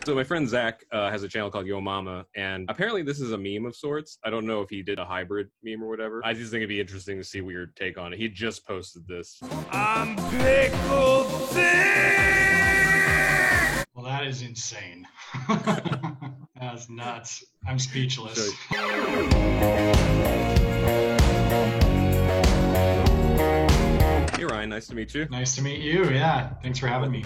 So my friend Zach has a channel called Yo Mama, and apparently this is a meme of sorts. I don't know if he did a hybrid meme or whatever. I just think it'd be interesting to see what your take on it. He just posted this. I'm pickled thick! Well, that is insane. That's nuts. I'm speechless. Hey Ryan, nice to meet you. Nice to meet you. Yeah, thanks for having me.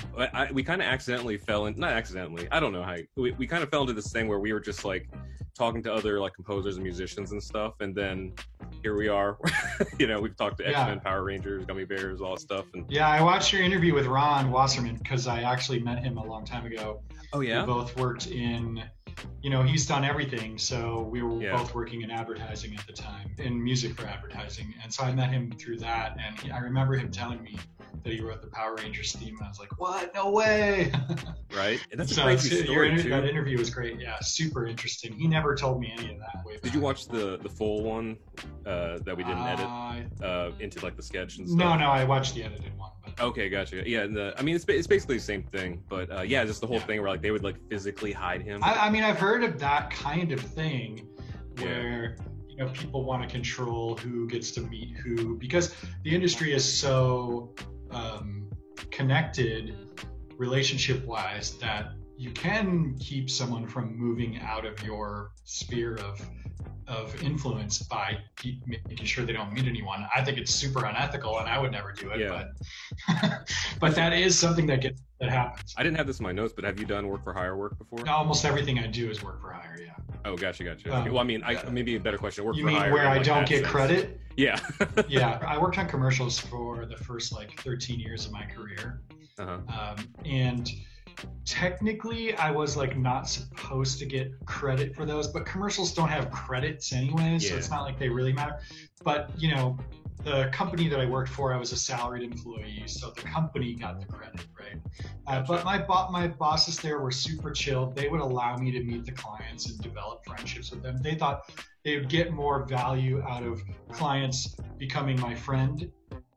We kind of accidentally fell in, not accidentally, I don't know how, we kind of fell into this thing where we were just like talking to other like composers and musicians and stuff, and then here we are. You know, we've talked to X-Men, Power Rangers, Gummy Bears, all that stuff. And yeah, I watched your interview with Ron Wasserman because I actually met him a long time ago. Oh yeah? We both worked in, you know, he's done everything, so we were both working in advertising at the time, in music for advertising, and so I met him through that, and I remember him telling me that he wrote the Power Rangers theme, and I was like, what? No way! Right? And that's a crazy story, too. That interview was great, yeah, super interesting. He never told me any of that way back. Did you watch the full one that we didn't edit into like the sketch and stuff? No, I watched the edited one. But... Okay, gotcha. Yeah, and I mean, it's basically the same thing, but yeah, just the whole thing where like they would like physically hide him. I mean, I've heard of that kind of thing where you know people want to control who gets to meet who, because the industry is so connected relationship-wise that you can keep someone from moving out of your sphere of influence by making sure they don't meet anyone. I think it's super unethical, and I would never do it. Yeah. But that is something that happens. I didn't have this in my notes, but have you done work for hire work before? Almost everything I do is work for hire. Yeah. Oh, gotcha. Okay, well, I mean, maybe a better question. Work you for mean hire, where I like don't get credit? Yeah. Yeah, I worked on commercials for the first like 13 years of my career, and technically I was like not supposed to get credit for those, but commercials don't have credits anyways, so it's not like they really matter. But you know, the company that I worked for, I was a salaried employee, so the company got the credit, right? But my bosses there were super chill. They would allow me to meet the clients and develop friendships with them. They thought they would get more value out of clients becoming my friend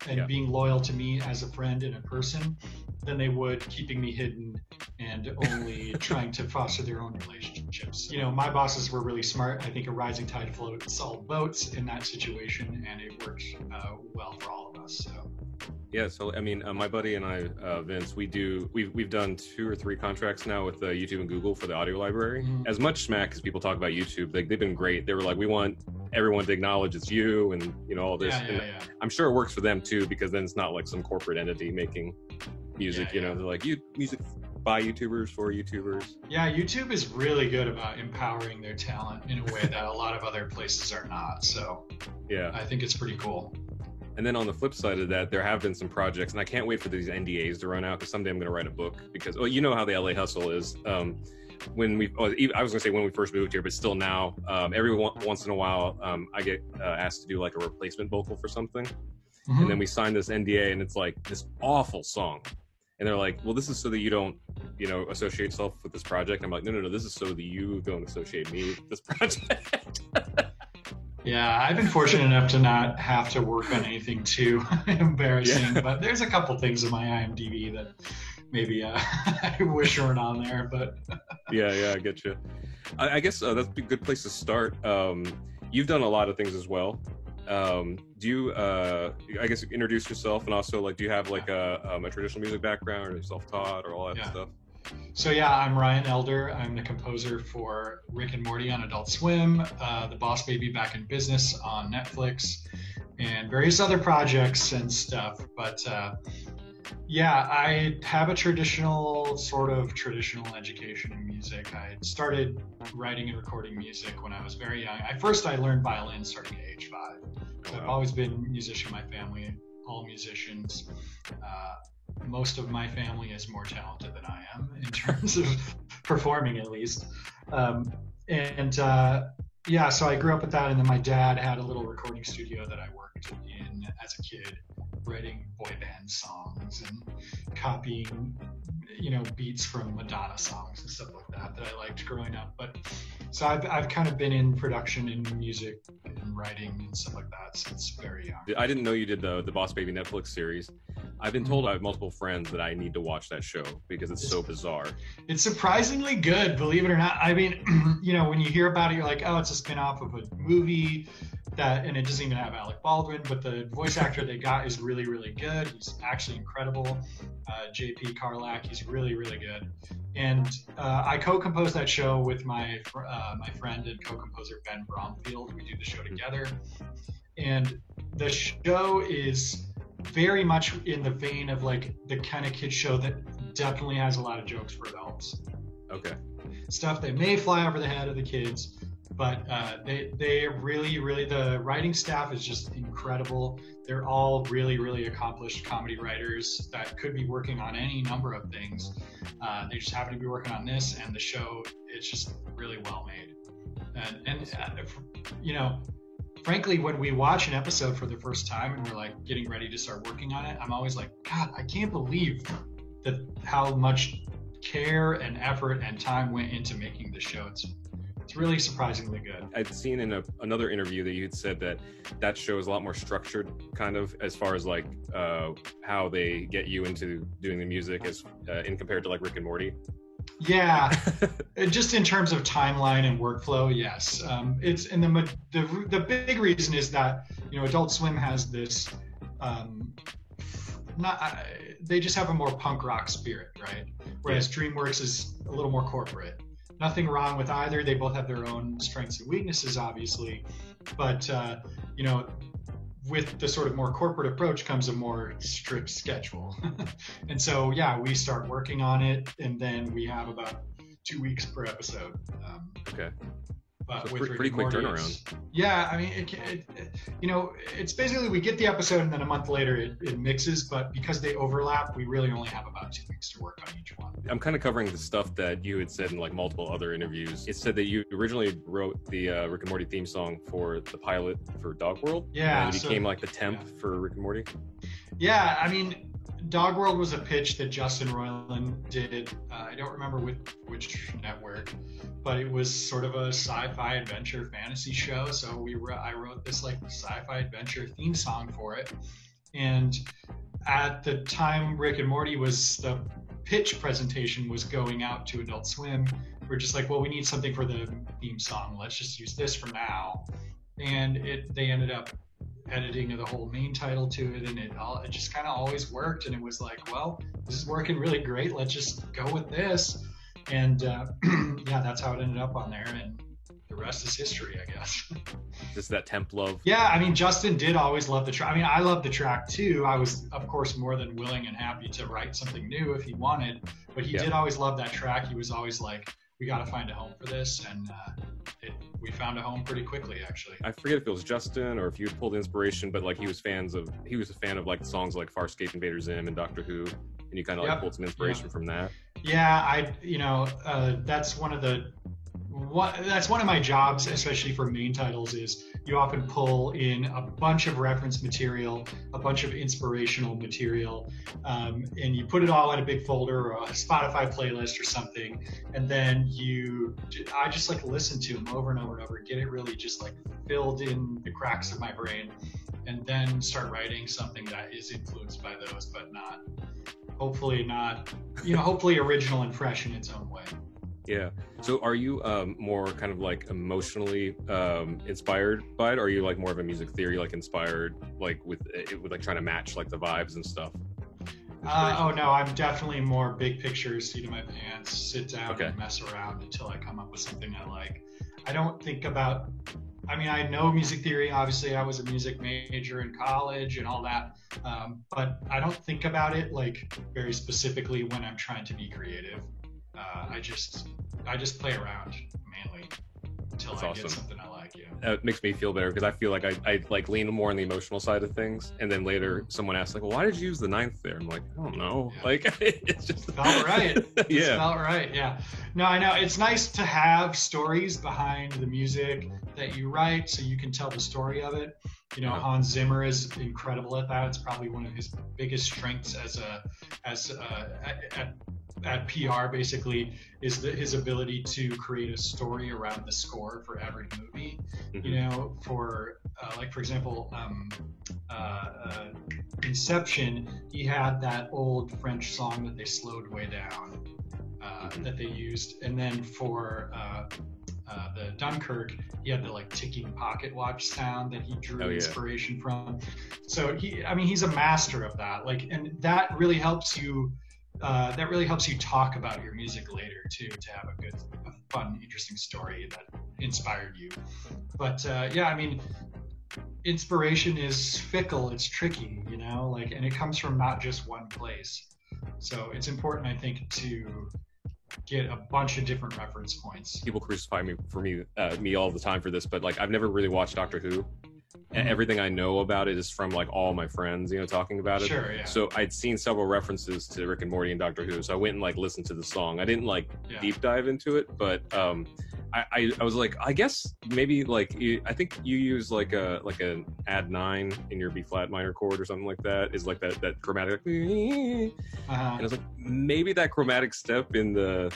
and being loyal to me as a friend and a person than they would keeping me hidden and only trying to foster their own relationships. You know, my bosses were really smart. I think a rising tide floats all boats in that situation, and it worked well for all of us. So. Yeah, so I mean, my buddy and I, Vince, we've done 2 or 3 contracts now with YouTube and Google for the audio library. As much smack as people talk about YouTube, they've been great. They were like, we want everyone to acknowledge it's you, and you know all this. I'm sure it works for them too, because then it's not like some corporate entity making music. You know, they're like music by YouTubers for YouTubers. Yeah, YouTube is really good about empowering their talent in a way that a lot of other places are not. So yeah, I think it's pretty cool. And then on the flip side of that, there have been some projects, and I can't wait for these NDAs to run out, because someday I'm going to write a book, because, well, you know how the LA hustle is. I was going to say when we first moved here, but still now, every once in a while, I get asked to do like a replacement vocal for something. And then we sign this NDA, and it's like this awful song. And they're like, well, this is so that you don't, you know, associate yourself with this project. I'm like, no, this is so that you don't associate me with this project. Yeah, I've been fortunate enough to not have to work on anything too embarrassing, but there's a couple things in my IMDb that maybe I wish weren't on there, but yeah, I get you. I guess that's a good place to start. You've done a lot of things as well. Do you, I guess, introduce yourself, and also like, do you have like a traditional music background, or self-taught, or all that stuff? So yeah, I'm Ryan Elder. I'm the composer for Rick and Morty on Adult Swim, The Boss Baby Back in Business on Netflix, and various other projects and stuff. But yeah, I have a traditional education in music. I started writing and recording music when I was very young. I learned violin starting at age 5. So I've always been a musician in my family, all musicians. Most of my family is more talented than I am in terms of performing, at least. Yeah, so I grew up with that, and then my dad had a little recording studio that I worked in as a kid, writing boy band songs and copying, you know, beats from Madonna songs and stuff like that I liked growing up. But so I've kind of been in production and music and writing and stuff like that since very young. I didn't know you did the Boss Baby Netflix series. I've been told by multiple friends that I need to watch that show because it's so bizarre. It's surprisingly good, believe it or not. I mean, you know, when you hear about it, you're like, oh, it's a spin-off of a movie and it doesn't even have Alec Baldwin, but the voice actor they got is really, really good. He's actually incredible. JP Carlack, he's really, really good. And I co-composed that show with my friend and co-composer Ben Bromfield. We do the show together. And the show is very much in the vein of like the kind of kids show that definitely has a lot of jokes for adults. Okay. Stuff that may fly over the head of the kids, but they really, really, the writing staff is just incredible. They're all really, really accomplished comedy writers that could be working on any number of things. They just happen to be working on this, and the show is just really well made. And you know, frankly, when we watch an episode for the first time and we're like getting ready to start working on it, I'm always like, God, I can't believe that how much care and effort and time went into making the show. It's really surprisingly good. I'd seen in another interview that you had said that show is a lot more structured, kind of, as far as like how they get you into doing the music as in compared to like Rick and Morty. Yeah, just in terms of timeline and workflow, yes. It's and the big reason is that, you know, Adult Swim has this they just have a more punk rock spirit, right? Whereas DreamWorks is a little more corporate. Nothing wrong with either. They both have their own strengths and weaknesses, obviously. But, you know, with the sort of more corporate approach comes a more strict schedule. And so, yeah, we start working on it, and then we have about 2 weeks per episode. Okay. But so with pretty quick turnaround. Yeah, I mean, you know, it's basically we get the episode and then a month later it mixes, but because they overlap, we really only have about 2 weeks to work on each one. I'm kind of covering the stuff that you had said in like multiple other interviews. It said that you originally wrote the Rick and Morty theme song for the pilot for Dog World. Yeah. And it became like the temp for Rick and Morty. Yeah, I mean, Dog World was a pitch that Justin Roiland did. I don't remember which network, but it was sort of a sci-fi adventure fantasy show. So I wrote this like sci-fi adventure theme song for it. And at the time Rick and Morty the pitch presentation was going out to Adult Swim, we're just like, well, we need something for the theme song. Let's just use this for now. And they ended up editing the whole main title to it, and it just kind of always worked, and it was like, well, this is working really great, let's just go with this. And yeah, that's how it ended up on there, and the rest is history, I guess. Just that temp love. Yeah, I mean, Justin did always love the track. I mean, I love the track too. I was, of course, more than willing and happy to write something new if he wanted, but he did always love that track. He was always like, we got to find a home for this, and we found a home pretty quickly, actually. I forget if it was Justin or if you had pulled inspiration, but like he was a fan of like songs like Farscape, Invader Zim, and Doctor Who, and you kind of like pulled some inspiration from that. Yeah, that's one of my jobs, especially for main titles, is you often pull in a bunch of reference material, a bunch of inspirational material, and you put it all in a big folder or a Spotify playlist or something, and then I just like listen to them over and over and over, get it really just like filled in the cracks of my brain, and then start writing something that is influenced by those, but hopefully original and fresh in its own way. Yeah. So are you more kind of like emotionally inspired by it, or are you like more of a music theory, like inspired, like with like trying to match like the vibes and stuff? Oh no, I'm definitely more big picture, seat of my pants, sit down and mess around until I come up with something I like. I don't think about, I know music theory, obviously I was a music major in college and all that, but I don't think about it like very specifically when I'm trying to be creative. I just play around mainly until I get something I like. Yeah. It makes me feel better because I feel like I like lean more on the emotional side of things, and then later someone asks like, "Well, why did you use the ninth there?" I'm like, "I don't know." Yeah. Like it's just felt right. Yeah, felt right. Yeah. No, I know it's nice to have stories behind the music that you write, so you can tell the story of it. You know, Hans Zimmer is incredible at that. It's probably one of his biggest strengths at PR basically is his ability to create a story around the score for every movie. You know, for like for example, Inception, he had that old French song that they slowed way down that they used, and then for the Dunkirk, he had the like ticking pocket watch sound that he drew inspiration from. So he's a master of that. Like, and that really helps you. That really helps you talk about your music later too, to have a fun, interesting story that inspired you. But yeah, I mean, inspiration is fickle. It's tricky, you know, like, and it comes from not just one place. So it's important, I think, to get a bunch of different reference points. People crucify me all the time for this, but like I've never really watched Doctor Who. And everything I know about it is from like all my friends, you know, talking about it. Sure, yeah. So I'd seen several references to Rick and Morty and Doctor Who, so I went and like listened to the song. I didn't like deep dive into it, but I was like, I guess maybe like I think you use like an add 9 in your B flat minor chord or something like that. Is like that chromatic. And I was like, maybe that chromatic step in the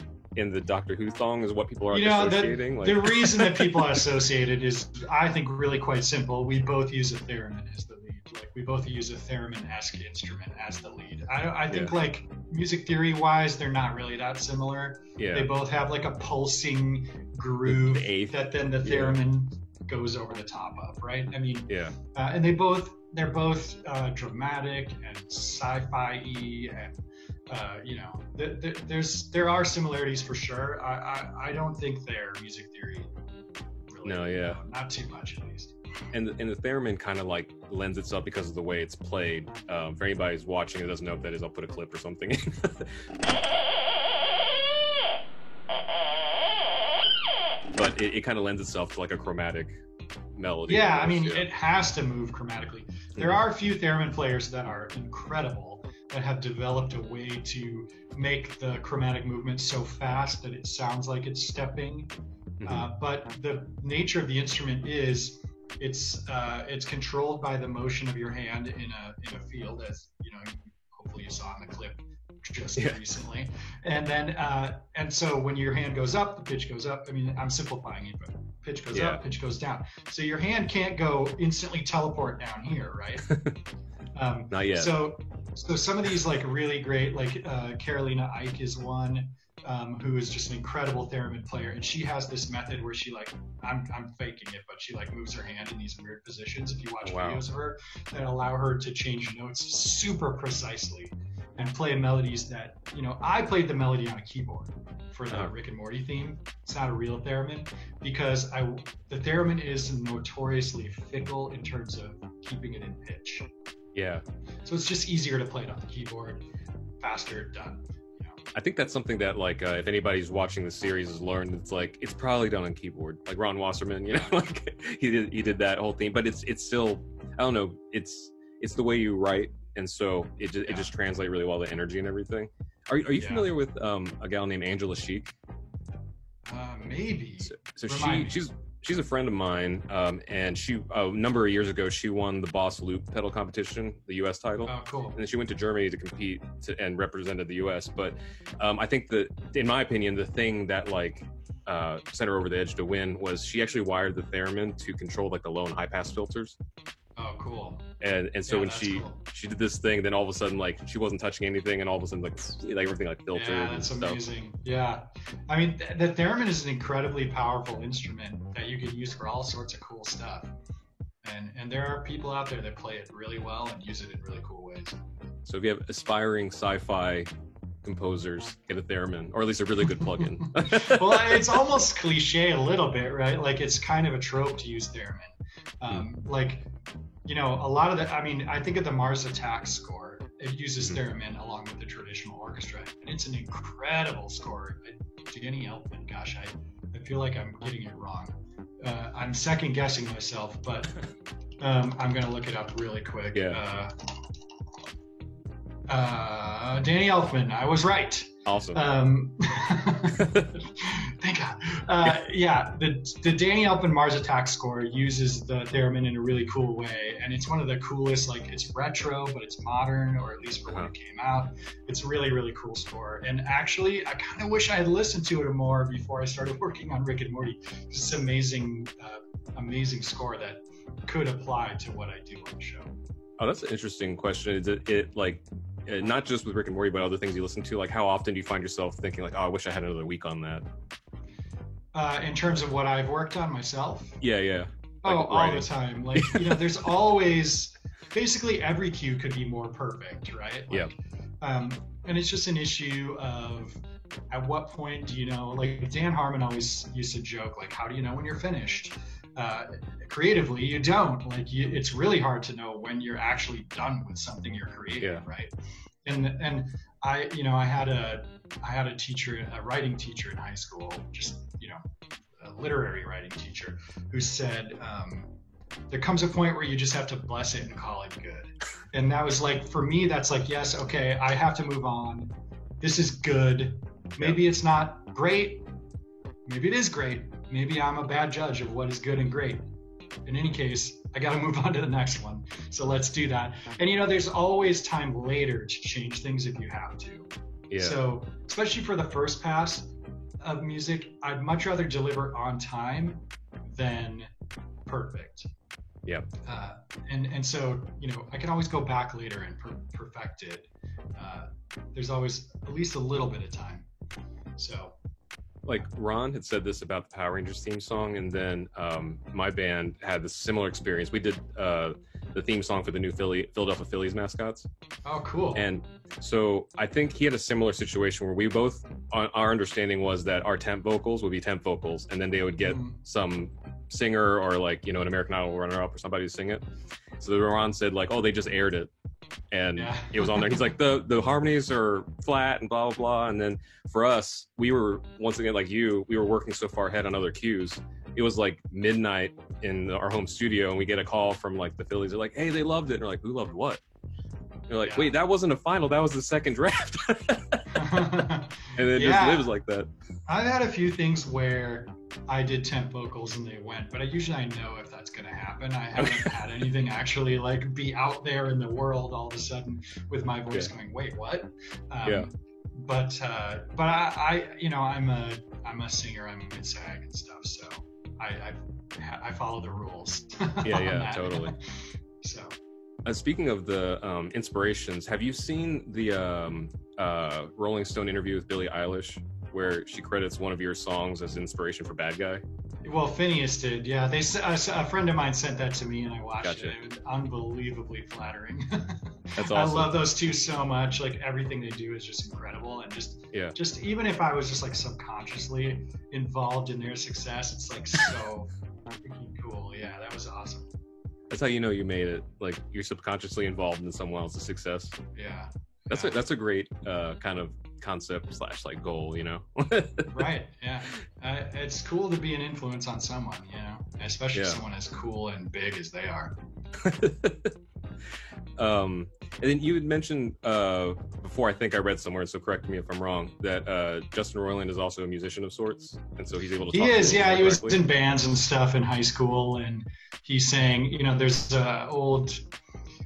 Doctor Who song is what people are associating. The reason that people associate it is, I think, really quite simple. We both use a theremin as the lead. Like, we both use a theremin-esque instrument as the lead. I think, like, music theory-wise, they're not really that similar. Yeah. They both have, like, a pulsing groove that then the theremin goes over the top of, right? I mean, and they're both dramatic and sci-fi-y and you know, there are similarities for sure. I don't think they're music theory related. No, yeah, not too much at least. And the theremin kind of like lends itself because of the way it's played. For anybody who's watching who doesn't know what that is, I'll put a clip or something in. But it kind of lends itself to like a chromatic melody. Yeah, I mean, it has to move chromatically. There are a few theremin players that are incredible, that have developed a way to make the chromatic movement so fast that it sounds like it's stepping. But the nature of the instrument is it's controlled by the motion of your hand in a field, as you know, hopefully you saw in the clip just recently. And then and so when your hand goes up, the pitch goes up. I mean, I'm simplifying it, but pitch goes up, pitch goes down. So your hand can't go instantly teleport down here, right? Not yet. So some of these like really great, like Carolina Ike is one, who is just an incredible theremin player, and she has this method where she like, I'm faking it, but she like moves her hand in these weird positions, if you watch videos of her, that allow her to change notes super precisely and play melodies that, you know, I played the melody on a keyboard for the Rick and Morty theme. It's not a real theremin, because the theremin is notoriously fickle in terms of keeping it in pitch. Yeah. So it's just easier to play it on the keyboard, faster, done. You know? I think that's something that, like, if anybody's watching the series has learned, it's like it's probably done on keyboard. Like Ron Wasserman, you know, like he did that whole thing, but it's still, I don't know, it's the way you write, and so it just translates really well, the energy and everything. Are you familiar with a gal named Angela Sheik? Maybe. So she's a friend of mine, and she a number of years ago she won the Boss Loop pedal competition, the U.S. title. Oh, cool. And then she went to Germany to compete and represented the U.S. But I think that, in my opinion, the thing that like sent her over the edge to win was she actually wired the theremin to control like the low and high pass filters. Oh, cool. And so when she did this thing, then all of a sudden, like, she wasn't touching anything, and all of a sudden, like everything like filtered. Yeah, that's amazing. Yeah, I mean, the theremin is an incredibly powerful instrument that you can use for all sorts of cool stuff. And there are people out there that play it really well and use it in really cool ways. So if you have aspiring sci-fi composers, get a theremin, or at least a really good plugin. Well, it's almost cliche a little bit, right? Like, it's kind of a trope to use theremin. Like, you know, a lot of the, I mean, I think of the Mars Attacks score, it uses theremin along with the traditional orchestra, and it's an incredible score. Danny Elfman, gosh, I feel like I'm getting it wrong. I'm second guessing myself, but I'm gonna look it up really quick. Yeah. Danny Elfman, I was right. Awesome. Thank God. Yeah, the Danny Elfman Mars Attack score uses the theremin in a really cool way, and it's one of the coolest. Like, it's retro, but it's modern, or at least for when it came out. It's a really, really cool score. And actually, I kind of wish I had listened to it more before I started working on Rick and Morty. It's an amazing, amazing score that could apply to what I do on the show. Oh, that's an interesting question. Is it like, not just with Rick and Morty, but other things you listen to? Like, how often do you find yourself thinking like, oh, I wish I had another week on that? In terms of what I've worked on myself? Yeah. Like, all writing. The time. Like, there's always, basically every cue could be more perfect, right? Like, and it's just an issue of, at what point do you know, like Dan Harmon always used to joke, like, how do you know when you're finished? Creatively, you don't. Like, it's really hard to know when you're actually done with something you're creating, right? And I had a teacher, a writing teacher in high school, just a literary writing teacher, who said, there comes a point where you just have to bless it and call it good. And that was like, for me, that's like, yes, okay, I have to move on. This is good. Maybe it's not great. Maybe it is great. Maybe I'm a bad judge of what is good and great. In any case, I got to move on to the next one. So let's do that. And there's always time later to change things if you have to. Yeah. So especially for the first pass of music, I'd much rather deliver on time than perfect. Yeah. And so, I can always go back later and perfect it. There's always at least a little bit of time. So. Like, Ron had said this about the Power Rangers theme song, and then my band had this similar experience. We did the theme song for the new Philadelphia Phillies mascots. Oh, cool. And so I think he had a similar situation where we both, our understanding was that our temp vocals would be temp vocals, and then they would get some singer or like, an American Idol runner-up or somebody to sing it. So Ron said like, oh, they just aired it. And it was on there. He's like, the harmonies are flat and blah, blah, blah. And then for us, we were, once again, like you, we were working so far ahead on other cues. It was like midnight in our home studio, and we get a call from like the Phillies. They're like, hey, they loved it. And we're like, who loved what? They're like, wait, that wasn't a final. That was the second draft. And it just lives like that. I've had a few things where I did temp vocals and they went, but I know if that's going to happen. I haven't had anything actually like be out there in the world all of a sudden with my voice going, wait, what? But I I'm a singer. I'm a mid-sag and stuff, so I follow the rules. Yeah, totally. So. Speaking of the inspirations, have you seen the Rolling Stone interview with Billie Eilish, where she credits one of your songs as inspiration for Bad Guy? Well, Phineas did, yeah. A friend of mine sent that to me, and I watched it. It was unbelievably flattering. That's awesome. I love those two so much. Like, everything they do is just incredible, and just even if I was just like subconsciously involved in their success, it's like so freaking cool. Yeah, that was awesome. That's how you know you made it. Like, you're subconsciously involved in someone else's success. Yeah. That's a great kind of concept / like goal, Right. Yeah. It's cool to be an influence on someone, especially someone as cool and big as they are. And then you had mentioned before, I think I read somewhere, so correct me if I'm wrong, that Justin Roiland is also a musician of sorts, and so he's able to talk. He is, yeah. He was in bands and stuff in high school, and he sang, there's old,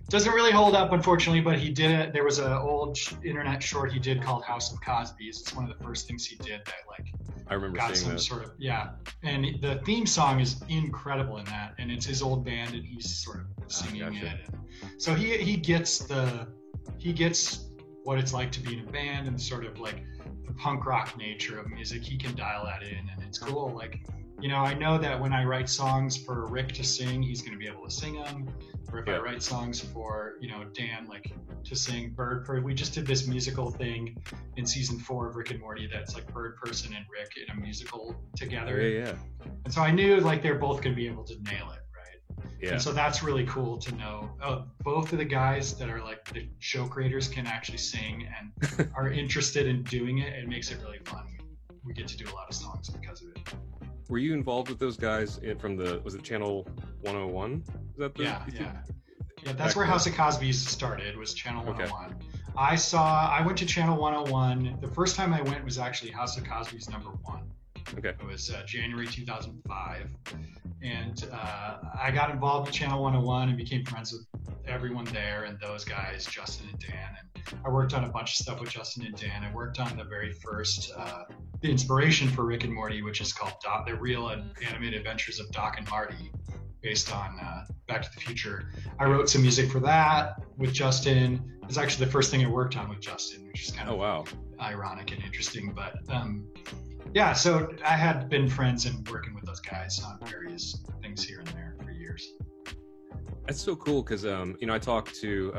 doesn't really hold up, unfortunately, but he did it. There was an old internet short he did called House of Cosby's. It's one of the first things he did that, like, I remember got seeing some that. Sort of, and the theme song is incredible in that, and it's his old band, and he's sort of singing it. And so he gets what it's like to be in a band and sort of like the punk rock nature of music. He can dial that in, and it's cool. Like, I know that when I write songs for Rick to sing, he's going to be able to sing them. Or if I write songs for, Dan, like, to sing Bird Person. We just did this musical thing in season 4 of Rick and Morty that's like Bird Person and Rick in a musical together. Yeah. And so I knew like they're both going to be able to nail it, right? Yeah. And so that's really cool to know. Both of the guys that are like the show creators can actually sing and are interested in doing it. It makes it really fun. We get to do a lot of songs because of it. Were you involved with those guys from was it Channel 101? Is that Yeah, that's where House of Cosby's started, was Channel 101. Okay. I went to Channel 101. The first time I went was actually House of Cosby's #1. Okay. It was January 2005. And I got involved with Channel 101 and became friends with everyone there and those guys, Justin and Dan. And I worked on a bunch of stuff with Justin and Dan. I worked on the very first, the inspiration for Rick and Morty, which is called The Real Animated Adventures of Doc and Marty, based on Back to the Future. I wrote some music for that with Justin. It was actually the first thing I worked on with Justin, which is kind of ironic and interesting. But yeah, so I had been friends and working with those guys on various things here and there for years. That's so cool because, I talked to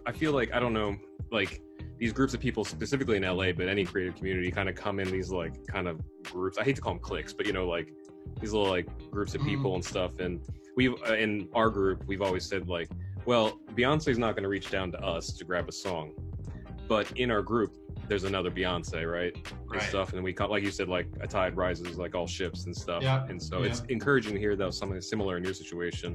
I feel like, I don't know, like these groups of people specifically in LA, but any creative community kind of come in these like kind of groups. I hate to call them cliques, but like these little like groups of people and stuff. And we've, in our group, we've always said like, well, Beyonce's not going to reach down to us to grab a song, but in our group, there's another Beyonce, right? And stuff. And we, like you said, like a tide rises, like all ships and stuff. Yeah. And so it's encouraging to hear that something similar in your situation.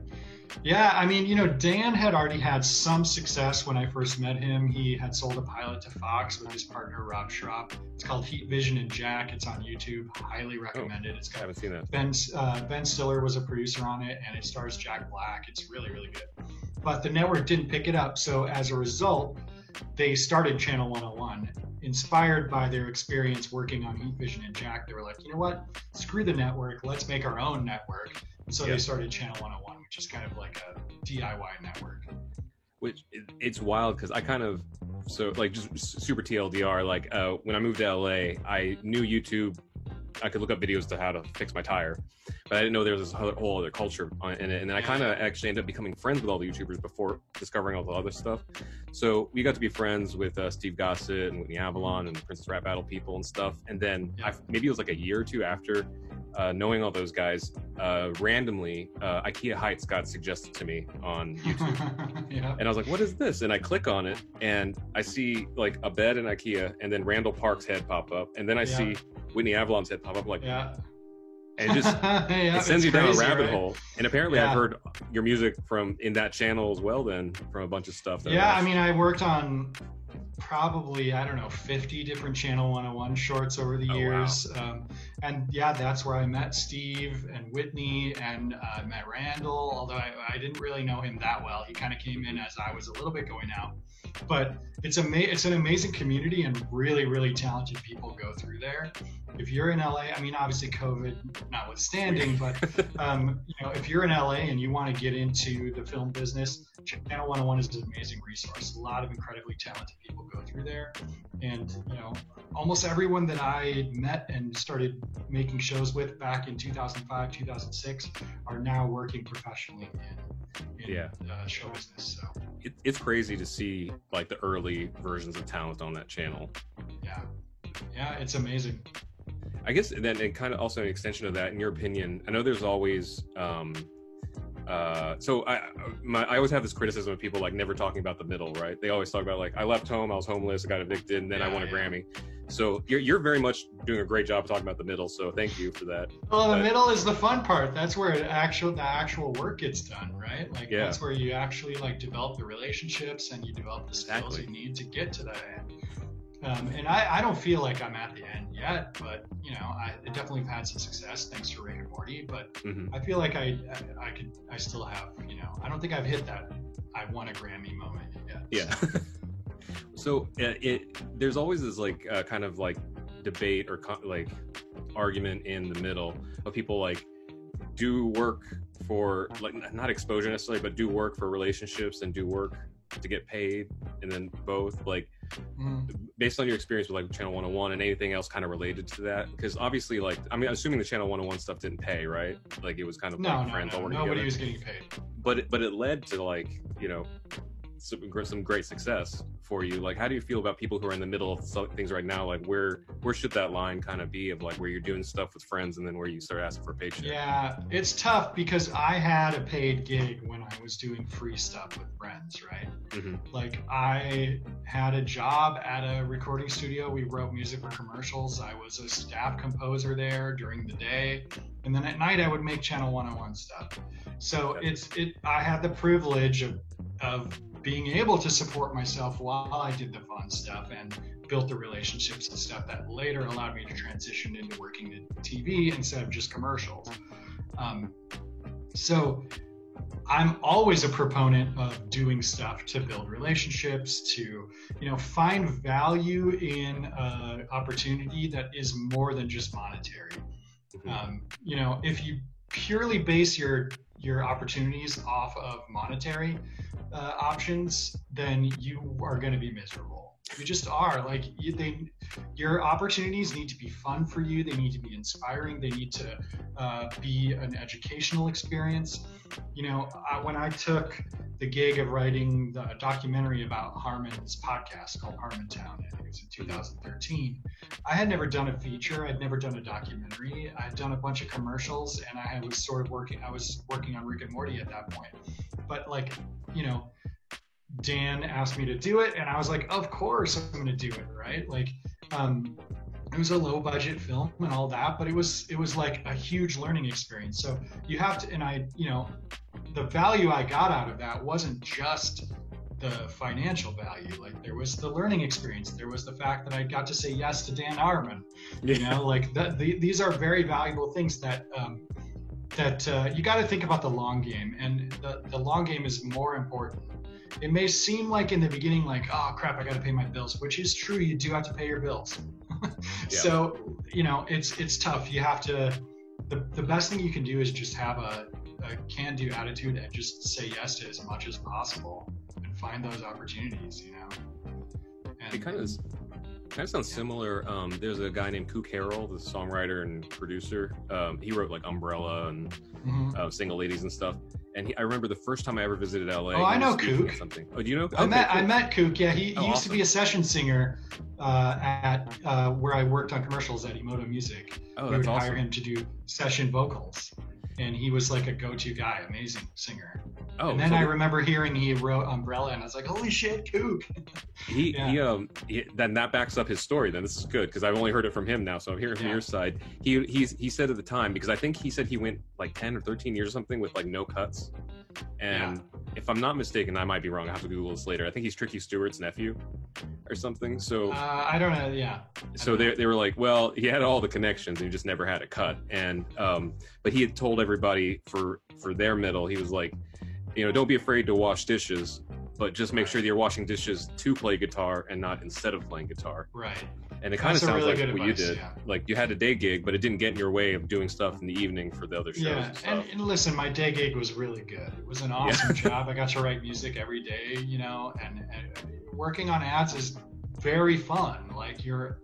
Yeah. I mean, Dan had already had some success when I first met him. He had sold a pilot to Fox with his partner, Rob Schraub. It's called Heat, Vision, and Jack. It's on YouTube. Highly recommended. It's got, I haven't seen that. Ben Stiller was a producer on it, and it stars Jack Black. It's really, really good. But the network didn't pick it up. So as a result, they started Channel 101. Inspired by their experience working on Heat, Vision, and Jack, they were like, you know what? Screw the network. Let's make our own network. And so they started Channel 101, which is kind of like a DIY network. Which it's wild because I kind of, so like just super TLDR, like when I moved to LA, I knew YouTube. I could look up videos to how to fix my tire, but I didn't know there was this whole other culture in it. And then I kind of actually ended up becoming friends with all the YouTubers before discovering all the other stuff. So we got to be friends with Steve Gossett and Whitney Avalon and the Princess Rap Battle people and stuff. And then maybe it was like a year or two after knowing all those guys, randomly, IKEA Heights got suggested to me on YouTube. And I was like, what is this? And I click on it and I see like a bed in IKEA and then Randall Park's head pop up. And then I see Whitney Avalon's head pop up, like, and it just it sends you down a rabbit hole. And apparently I've heard your music from in that channel as well, then from a bunch of stuff. I mean, I worked on probably, I don't know, 50 different Channel 101 shorts over the years. Wow. And that's where I met Steve and Whitney and met Randall, although I didn't really know him that well. He kind of came in as I was a little bit going out. But it's an amazing community and really, really talented people go through there. If you're in LA, I mean, obviously COVID notwithstanding, but if you're in LA and you want to get into the film business, Channel 101 is an amazing resource. A lot of incredibly talented people go through there. And, almost everyone that I met and started making shows with back in 2005, 2006 are now working professionally in show business. So it's crazy to see like the early versions of talent on that channel. Yeah, it's amazing. I guess then, and kind of also an extension of that, in your opinion, I know there's always so I always have this criticism of people like never talking about the middle, right? They always talk about like, I left home, I was homeless, I got evicted, and then I won a Grammy. So you're very much doing a great job of talking about the middle, so thank you for that. Well, the middle is the fun part. That's where the actual work gets done, right? Like that's where you actually like develop the relationships and you develop the skills you need to get to that end. And I don't feel like I'm at the end yet, but I definitely have had some success thanks to Rick and Morty. But I feel like I still have, I don't think I've hit that I won a Grammy moment yet. Yeah. So there's always this like kind of like debate or like argument in the middle of people like do work for like not exposure necessarily, but do work for relationships and do work to get paid, and then both like based on your experience with like Channel 101 and anything else kind of related to that, because obviously like I mean assuming the Channel 101 stuff didn't pay, right? Like it was kind of like friends all working together. Nobody was getting paid, but it led to like some great success for you. Like how do you feel about people who are in the middle of things right now? Like where should that line kind of be of like where you're doing stuff with friends and then where you start asking for a paycheck? Yeah, it's tough because I had a paid gig when I was doing free stuff with friends, right? Like I had a job at a recording studio. We wrote music for commercials. I was a staff composer there during the day, and then at night I would make Channel 101 stuff. So I had the privilege of being able to support myself while I did the fun stuff and built the relationships and stuff that later allowed me to transition into working in TV instead of just commercials. So I'm always a proponent of doing stuff to build relationships, to, find value in opportunity that is more than just monetary. If you purely base your opportunities off of monetary options, then you are going to be miserable. You just are. Like, your opportunities need to be fun for you. They need to be inspiring. They need to be an educational experience. When I took the gig of writing the documentary about Harmon's podcast called Harmontown, I think it was in 2013, I had never done a feature. I'd never done a documentary. I'd done a bunch of commercials, and I was working on Rick and Morty at that point. But Dan asked me to do it, and I was like, of course I'm going to do it, right? Like, it was a low budget film and all that, but it was like a huge learning experience. So you have to, and the value I got out of that wasn't just the financial value. Like, there was the learning experience. There was the fact that I got to say yes to Dan Harmon. These are very valuable things that you got to think about the long game, and the long game is more important. It may seem like in the beginning, like, oh crap, I got to pay my bills, which is true. You do have to pay your bills. So, it's tough. You have to, the best thing you can do is just have a can-do attitude and just say yes to as much as possible and find those opportunities, And, it kind of sounds similar. There's a guy named Kook Harrell, the songwriter and producer. He wrote like Umbrella and Single Ladies and stuff. And I remember the first time I ever visited LA. Oh, I know Kook. Oh, do you know? I met Kook. Yeah, he used to be a session singer at where I worked on commercials at Emoto Music. Oh, we would awesome. hire him to do session vocals, and he was like a go-to guy, amazing singer. Oh, and then I remember hearing he wrote Umbrella, and I was like, "Holy shit, Kook!" Then that backs up his story. Then this is good because I've only heard it from him now, so I'm hearing from your side. He said at the time, because I think he said he went like 10 or 13 years or something with like no cuts, and if I'm not mistaken, I might be wrong. I have to Google this later. I think he's Tricky Stewart's nephew or something. So I don't know. Yeah. So they were like, well, he had all the connections and he just never had a cut, and but he had told everybody for their middle, he was like, don't be afraid to wash dishes, but just make sure that you're washing dishes to play guitar and not instead of playing guitar. Right. And it kind of sounds really like what you did. Yeah. Like, you had a day gig, but it didn't get in your way of doing stuff in the evening for the other shows. Yeah, and listen, my day gig was really good. It was an awesome job. I got to write music every day, and working on ads is very fun. Like, you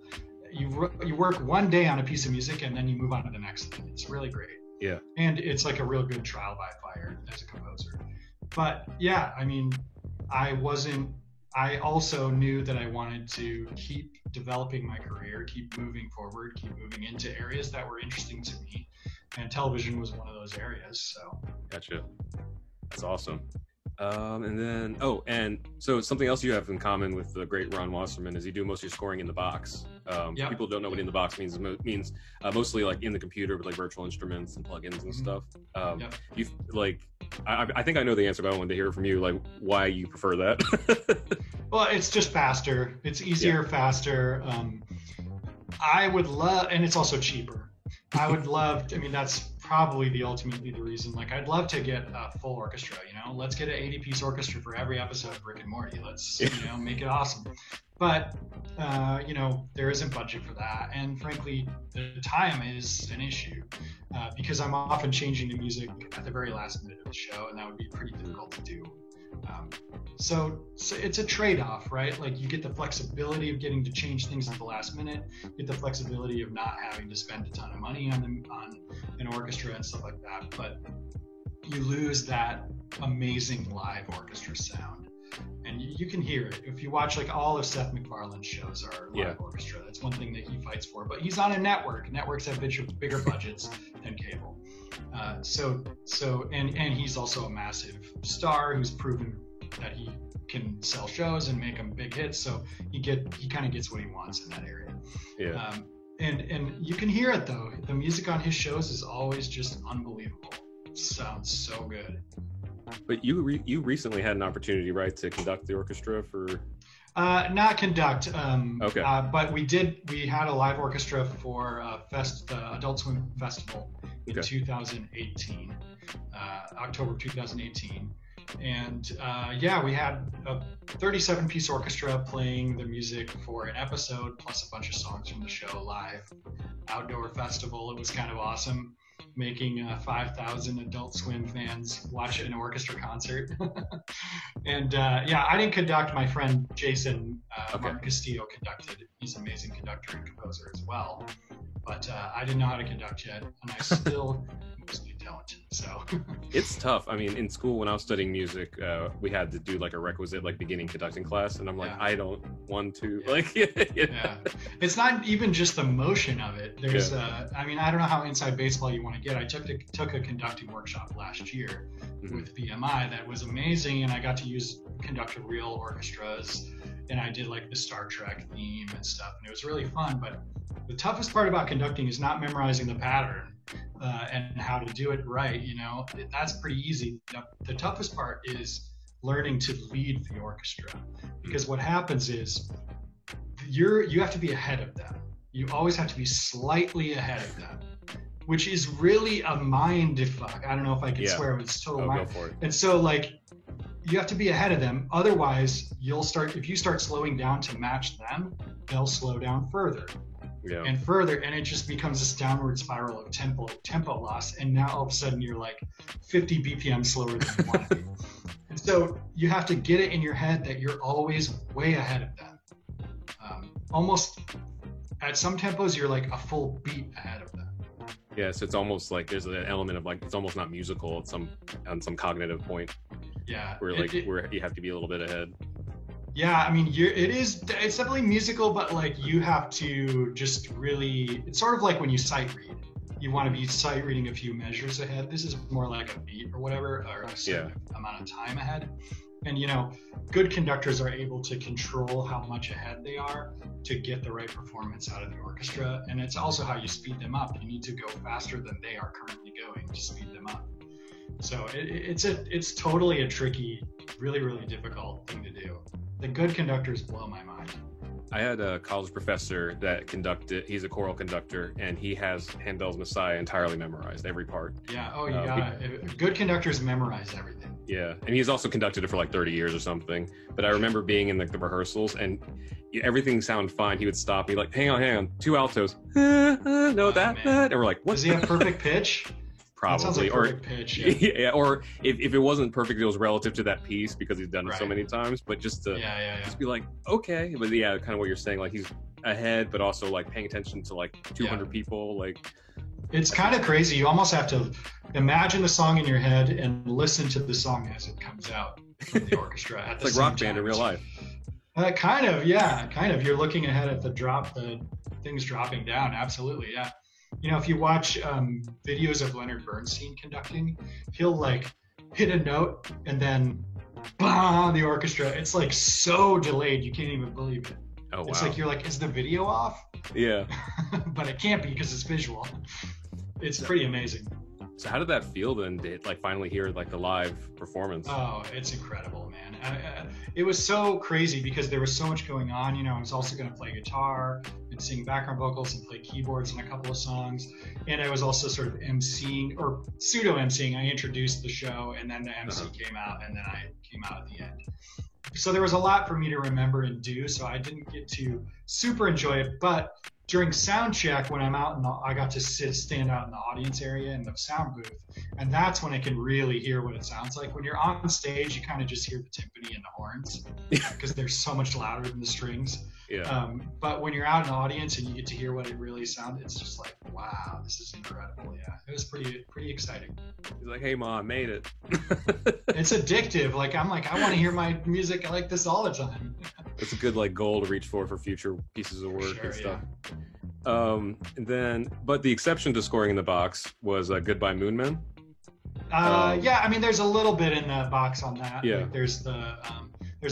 work one day on a piece of music and then you move on to the next thing. It's really great. Yeah. And it's like a real good trial by fire as a composer. But yeah, I mean, I also knew that I wanted to keep developing my career, keep moving forward, keep moving into areas that were interesting to me. And television was one of those areas. So. Gotcha. That's awesome. And so something else you have in common with the great Ron Wasserman is you do most of your scoring in the box. People don't know what in the box means. It means mostly like in the computer with like virtual instruments and plugins and stuff. You like, I think I know the answer, but I wanted to hear from you, like, why you prefer that. Well, it's just faster. It's easier, faster. I would love, and it's also cheaper. I would love, that's probably ultimately the reason. Like, I'd love to get a full orchestra, let's get an 80-piece orchestra for every episode of Rick and Morty. Let's, make it awesome. But, there isn't budget for that. And frankly, the time is an issue because I'm often changing the music at the very last minute of the show, and that would be pretty difficult to do. So it's a trade-off, right? Like, you get the flexibility of getting to change things at the last minute, you get the flexibility of not having to spend a ton of money on an orchestra and stuff like that, but you lose that amazing live orchestra sound. And you can hear it. If you watch, like, all of Seth MacFarlane's shows are live orchestra. That's one thing that he fights for. But he's on a network. Networks have bigger budgets than cable. And he's also a massive star who's proven that he can sell shows and make them big hits. So he kind of gets what he wants in that area. Yeah. And you can hear it though. The music on his shows is always just unbelievable. It sounds so good. But you recently had an opportunity, right, to conduct the orchestra for? Not conduct. Okay. But we had a live orchestra for the Adult Swim Festival in 2018, October 2018. And we had a 37-piece orchestra playing the music for an episode, plus a bunch of songs from the show live. Outdoor festival. It was kind of awesome, making 5,000 Adult Swim fans watch an orchestra concert. And I didn't conduct. My friend Jason Martin Castillo conducted. He's an amazing conductor and composer as well. But I didn't know how to conduct yet, and I still mostly don't. So it's tough. I mean, in school when I was studying music, we had to do like a requisite like beginning conducting class, and I'm like, I don't want to. It's not even just the motion of it. There's I mean, I don't know how inside baseball you want to get. I took a conducting workshop last year with BMI that was amazing, and I got to conduct real orchestras, and I did like the Star Trek theme and stuff, and it was really fun. But the toughest part about conducting is not memorizing the pattern and how to do it right. You know, that's pretty easy. The toughest part is learning to lead the orchestra, because what happens is you have to be ahead of them. You always have to be slightly ahead of them, which is really a mind fuck. I don't know if I can swear, but it's total mind. Go for it. And so like you have to be ahead of them. Otherwise, if you start slowing down to match them, they'll slow down further. And further, and it just becomes this downward spiral of tempo loss, and now all of a sudden you're like 50 BPM slower than you want to be. And so you have to get it in your head that you're always way ahead of them. Almost at some tempos you're like a full beat ahead of them. Yes, it's almost like there's an element of like it's almost not musical on some cognitive point. Yeah, where you have to be a little bit ahead. Yeah, I mean, it's definitely musical, but like you have to just really, it's sort of like when you sight read. You want to be sight reading a few measures ahead. This is more like a beat or whatever, or a certain amount of time ahead. And you know, good conductors are able to control how much ahead they are to get the right performance out of the orchestra. And it's also how you speed them up. You need to go faster than they are currently going to speed them up. So it's totally a tricky, really, really difficult thing to do. The good conductors blow my mind. I had a college professor that conducted. He's a choral conductor, and he has Handel's Messiah entirely memorized, every part. Yeah. Oh, you got good conductors memorize everything. Yeah, and he's also conducted it for like 30 years or something. But I remember being in the rehearsals, and everything sounded fine. He would stop me like, hang on, 2 altos. That. And we're like, what? Does he have perfect pitch? Probably, sounds like or pitch, or if it wasn't perfect, it was relative to that piece because he's done it so many times. But just to just be like, okay, but kind of what you're saying, like he's ahead, but also like paying attention to like 200 people, like it's kind of crazy. You almost have to imagine the song in your head and listen to the song as it comes out from the orchestra at the same time. It's like Rock Band in real life. Kind of. You're looking ahead at the things dropping down. Absolutely, yeah. You know, if you watch videos of Leonard Bernstein conducting, he'll like hit a note and then the orchestra. It's like so delayed, you can't even believe it. Oh, wow. It's like you're like, is the video off? Yeah. But it can't be because it's visual. It's pretty amazing. So how did that feel then to like finally hear like the live performance? Oh, it's incredible, man. It was so crazy because there was so much going on. You know, I was also going to play guitar and sing background vocals and play keyboards in a couple of songs. And I was also sort of emceeing or pseudo emceeing. I introduced the show and then the MC came out and then I came out at the end. So there was a lot for me to remember and do. So I didn't get to super enjoy it, but during sound check, when I'm out I got to stand out in the audience area in the sound booth, and that's when I can really hear what it sounds like. When you're on stage, you kind of just hear the timpani and the horns because they're so much louder than the strings. Yeah. But when you're out in the audience and you get to hear what it really sounds, it's just like, wow, this is incredible. Yeah, it was pretty exciting. He's like, hey, Mom, I made it. It's addictive. Like I'm like, I want to hear my music like this all the time. It's a good like goal to reach for future pieces of work and stuff. Yeah. But the exception to scoring in the box was Goodbye Moonman. Yeah, I mean, there's a little bit in the box on that. Yeah. Like, there's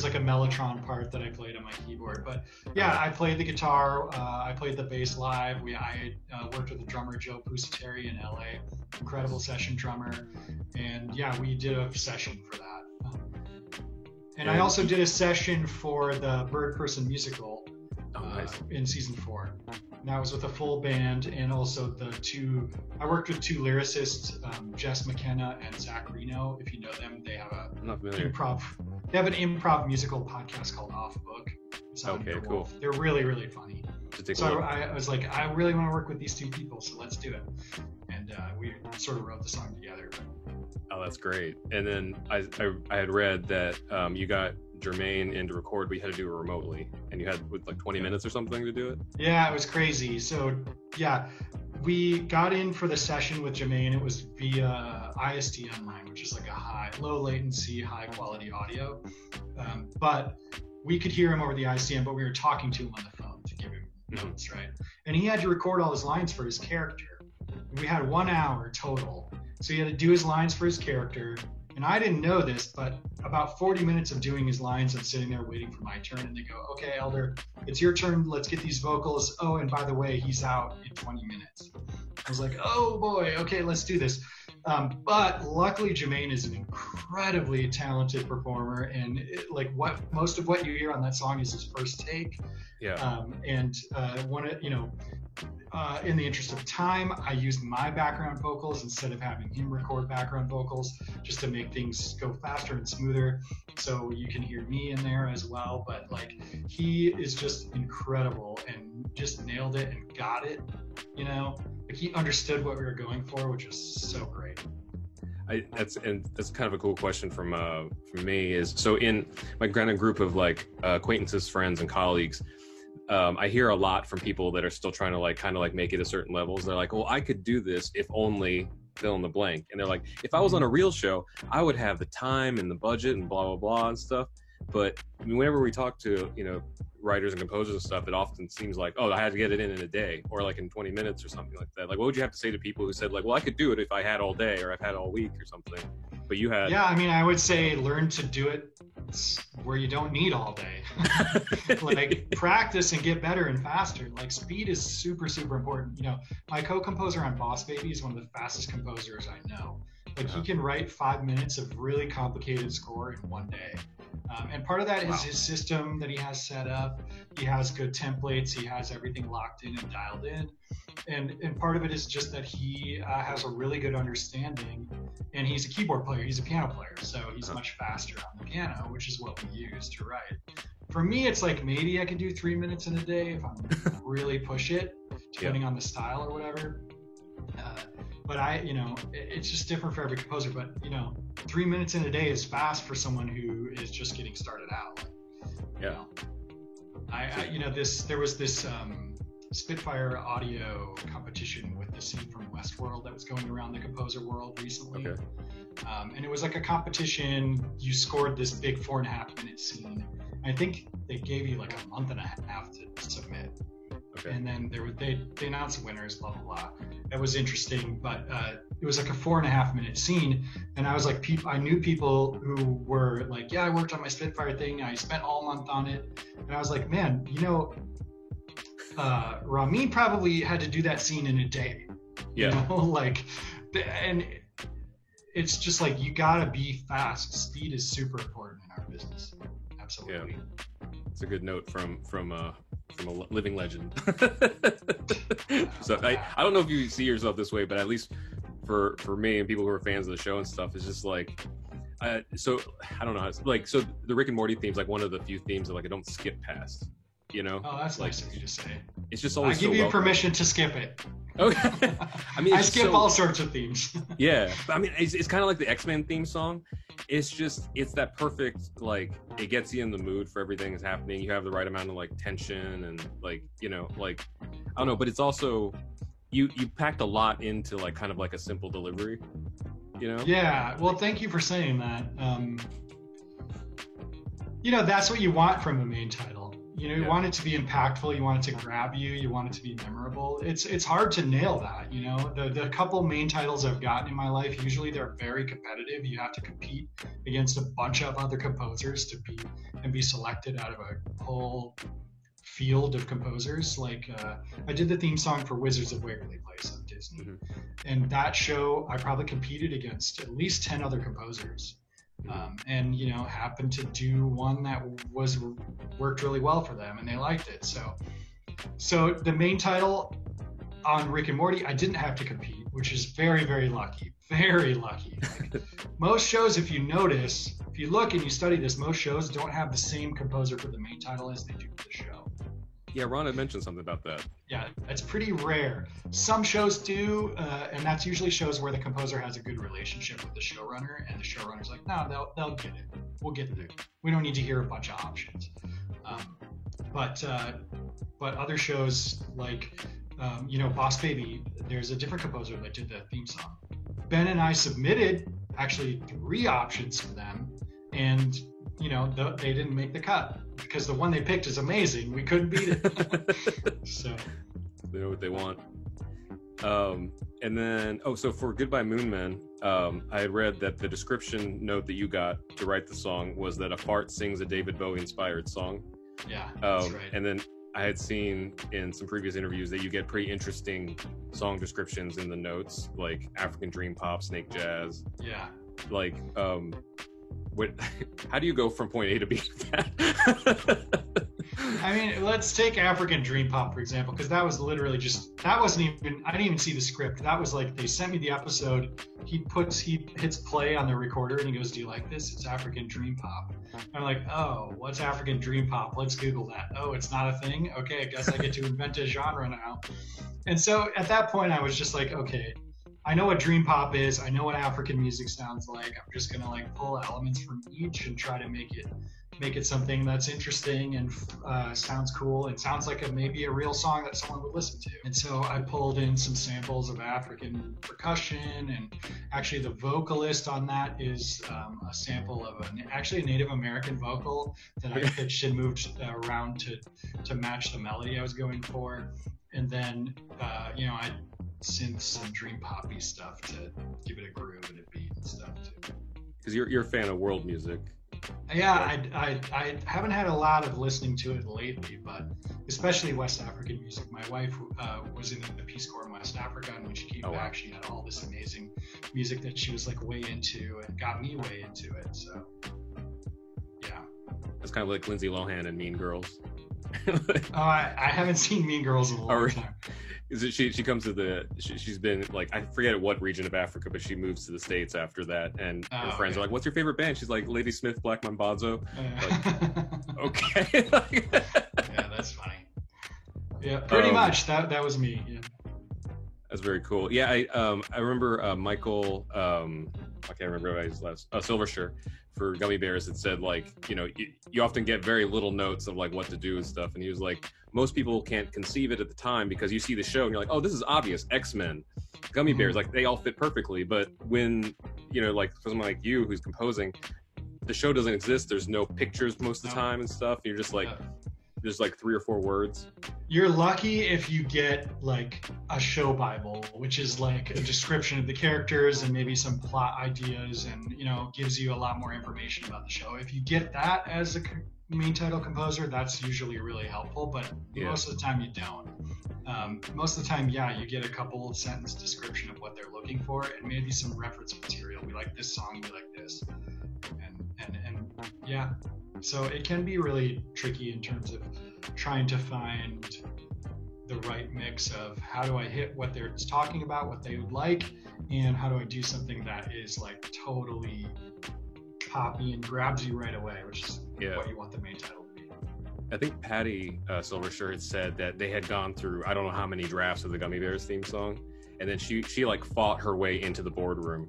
like a mellotron part that I played on my keyboard, but yeah, I played the guitar. I played the bass live. I worked with the drummer Joe Pusateri in LA, incredible session drummer, and yeah, we did a session for that. And I also did a session for the Bird Person musical nice. in season 4. And that was with a full band, and also I worked with 2 lyricists, Jess McKenna and Zach Reno. If you know them, they have an improv musical podcast called Off Book. Okay, cool. They're really, really funny. So I was like, I really want to work with these 2 people, so let's do it. And we sort of wrote the song together. Oh, that's great. And then I had read that you got Jermaine in to record, but you had to do it remotely, and you had like 20 minutes or something to do it. Yeah, it was crazy. So yeah, we got in for the session with Jermaine. It was via ISDN line, which is like a low latency, high quality audio. But we could hear him over the ISDN, but we were talking to him on the phone to give him notes, right? And he had to record all his lines for his character. And we had 1 hour total. So he had to do his lines for his character. And I didn't know this, but about 40 minutes of doing his lines, I'm sitting there waiting for my turn, and they go, okay, Elder, it's your turn. Let's get these vocals. Oh, and by the way, he's out in 20 minutes. I was like, oh boy, okay, let's do this. But luckily, Jermaine is an incredibly talented performer, and most of what you hear on that song is his first take. Yeah. In the interest of time, I used my background vocals instead of having him record background vocals, just to make things go faster and smoother. So you can hear me in there as well. But like, he is just incredible and just nailed it and got it. You know, like he understood what we were going for, which was so great. That's kind of a cool question from me. Is so in my kind of group of like acquaintances, friends, and colleagues. I hear a lot from people that are still trying to make it a certain levels. They're like, well, I could do this if only fill in the blank. And they're like, if I was on a real show, I would have the time and the budget and blah, blah, blah and stuff. But I mean, whenever we talk to, writers and composers and stuff, it often seems like, oh, I had to get it in a day or like in 20 minutes or something like that. Like, what would you have to say to people who said like, well, I could do it if I had all day or I've had all week or something, but you had... Yeah, I mean, I would say learn to do it where you don't need all day. Like, practice and get better and faster. Like, speed is super, super important. My co-composer on Boss Baby is one of the fastest composers I know. Like, he can write 5 minutes of really complicated score in 1 day. And part of that is his system that he has set up. He has good templates. He has everything locked in and dialed in. And part of it is just that he has a really good understanding. And he's a keyboard player. He's a piano player. So he's much faster on the piano, which is what we use to write. For me, it's like maybe I could do 3 minutes in a day if I'm really push it, depending on the style or whatever. But it's just different for every composer. But 3 minutes in a day is fast for someone who is just getting started out. Yeah. There was this Spitfire audio competition with the scene from Westworld that was going around the composer world recently. Okay. And it was like a competition. You scored this big 4.5 minute scene. I think they gave you like a month and a half to submit. Okay. And then they announced winners, blah, blah, blah. That was interesting, but it was like a 4.5 minute scene. And I was like, I knew people who were like, yeah, I worked on my Spitfire thing. I spent all month on it. And I was like, man, Ramin probably had to do that scene in a day. Yeah. And it's just like, you gotta be fast. Speed is super important in our business. Absolutely. Yeah. It's a good note from a living legend. So I don't know if you see yourself this way, but at least for me and people who are fans of the show and stuff, it's just like, so I don't know, so the Rick and Morty theme is like one of the few themes that like I don't skip past. Oh, that's nice of you to say. It's just always. I give you permission to skip it. Okay. I mean, I skip all sorts of themes. Yeah, I mean, it's kind of like the X-Men theme song. It's that perfect, like, it gets you in the mood for everything that's happening. You have the right amount of like tension and like, I don't know, but it's also you packed a lot into like kind of like a simple delivery. Yeah. Well, thank you for saying that. That's what you want from a main title. You want it to be impactful. You want it to grab you. You want it to be memorable. It's hard to nail that. The couple main titles I've gotten in my life, usually they're very competitive. You have to compete against a bunch of other composers to be selected out of a whole field of composers. Like I did the theme song for Wizards of Waverly Place on Disney, and that show I probably competed against at least 10 other composers. and happened to do one that worked really well for them, and they liked it. So the main title on Rick and Morty, I didn't have to compete, which is very, very lucky. Very lucky. Like, most shows, if you notice, if you look and you study this, most shows don't have the same composer for the main title as they do for the show. Yeah, Ron had mentioned something about that. Yeah, it's pretty rare. Some shows do, and that's usually shows where the composer has a good relationship with the showrunner, and the showrunner's like, no, they'll get it. We'll get it. We don't need to hear a bunch of options. But other shows like, Boss Baby, there's a different composer that did the theme song. Ben and I submitted actually 3 options for them, and they didn't make the cut because the one they picked is amazing. We couldn't beat it. So they know what they want. And then, so for Goodbye Moon Men, I had read that the description note that you got to write the song was that a fart sings a David Bowie inspired song. Yeah, that's right. And then I had seen in some previous interviews that you get pretty interesting song descriptions in the notes, like African Dream Pop, Snake Jazz. Yeah. Like, how do you go from point A to B with that? I mean, let's take African Dream Pop, for example, because that was literally I didn't even see the script. That was like, they sent me the episode. He hits play on the recorder and he goes, "Do you like this? It's African Dream Pop." And I'm like, "Oh, what's African Dream Pop? Let's Google that." Oh, it's not a thing? Okay, I guess I get to invent a genre now. And so at that point, I was just like, okay, I know what dream pop is. I know what African music sounds like. I'm just gonna like pull elements from each and try to make it something that's interesting and sounds cool and sounds like maybe a real song that someone would listen to. And so I pulled in some samples of African percussion, and actually the vocalist on that is a sample of actually a Native American vocal that I pitched and moved around to match the melody I was going for. And then I synths and dream poppy stuff to give it a groove and a beat and stuff too. Because you're a fan of world music. Yeah, I haven't had a lot of listening to it lately, but especially West African music. My wife was in the Peace Corps in West Africa, and when she came back, she had all this amazing music that she was like way into and got me way into it. So, yeah. It's kind of like Lindsay Lohan and Mean Girls. I haven't seen Mean Girls in a long time. She comes to she's been like, I forget what region of Africa, but she moves to the States after that, and her friends are like, "What's your favorite band?" She's like, "Lady Smith, Black Mambazo." Like, okay. Yeah, that's funny. Yeah, pretty much that was me. Yeah. That's very cool. Yeah, I remember Michael. I can't remember his last. Silvershire for Gummy Bears. It said like, you often get very little notes of like what to do and stuff, and he was like, most people can't conceive it at the time because you see the show and you're like, oh, this is obvious. X-Men, Gummy Bears, like they all fit perfectly. But when like someone like you who's composing, the show doesn't exist. There's no pictures most of the time and stuff. You're just like. There's like 3 or 4 words. You're lucky if you get like a show Bible, which is like a description of the characters and maybe some plot ideas, and gives you a lot more information about the show. If you get that as a main title composer, that's usually really helpful, but most of the time you don't. Most of the time, you get a couple of sentence description of what they're looking for, and maybe some reference material. We like this song, we like this, and yeah. So it can be really tricky in terms of trying to find the right mix of how do I hit what they're talking about, what they would like, and how do I do something that is like totally poppy and grabs you right away, which is what you want the main title to be. I think Patty Silvershire had said that they had gone through I don't know how many drafts of the Gummy Bears theme song, and then she like fought her way into the boardroom